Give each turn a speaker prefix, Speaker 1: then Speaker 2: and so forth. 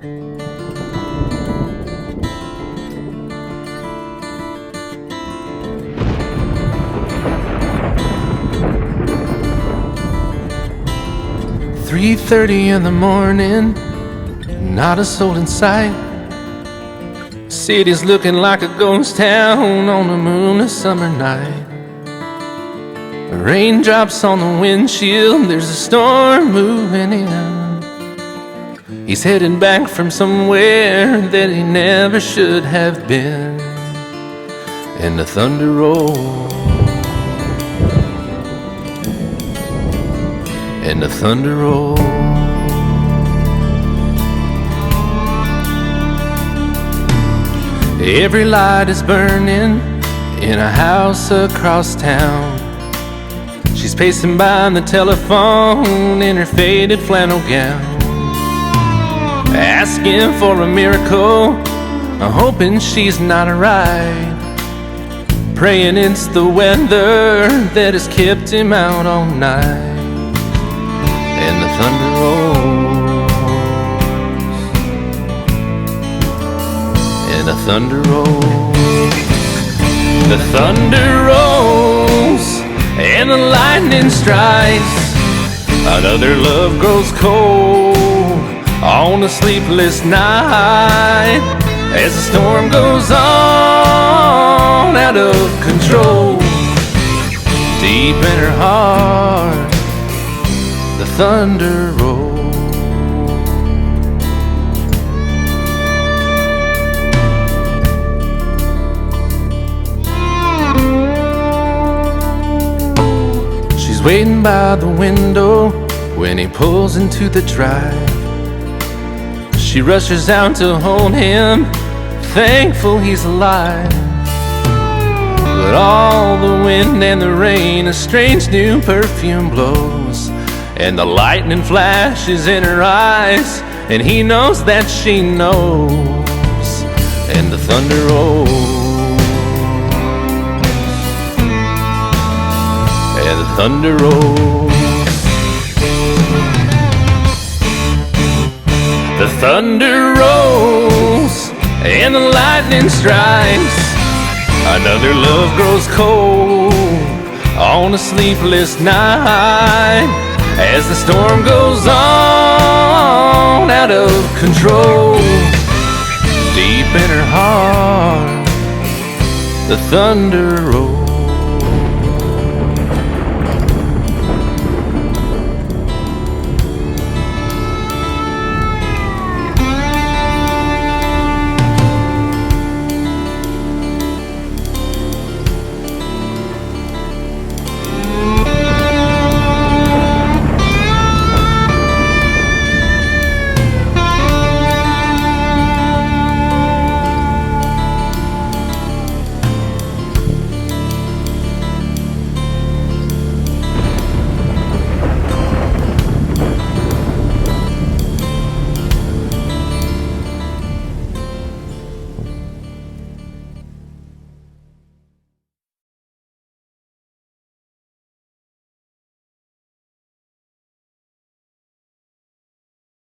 Speaker 1: "3:30 in the morning, not a soul in sight. City's looking like a ghost town on a moonless summer night. Raindrops on the windshield, there's a storm moving in. He's heading back from somewhere that he never should have been. And the thunder rolls, and the thunder rolls. Every light is burning in a house across town. She's pacing by the telephone in her faded flannel gown, asking for a miracle, hoping she's not alright, praying it's the weather that has kept him out all night. And the thunder rolls, and the thunder rolls. The thunder rolls, and the lightning strikes. Another love grows cold on a sleepless night, as the storm goes on out of control. Deep in her heart, the thunder rolls. She's waiting by the window when he pulls into the drive. She rushes out to hold him, thankful he's alive. But all the wind and the rain, a strange new perfume blows, and the lightning flashes in her eyes, and he knows that she knows. And the thunder rolls, and the thunder rolls. The thunder rolls, and the lightning strikes. Another love grows cold on a sleepless night, as the storm goes on out of control. Deep in her heart, the thunder rolls.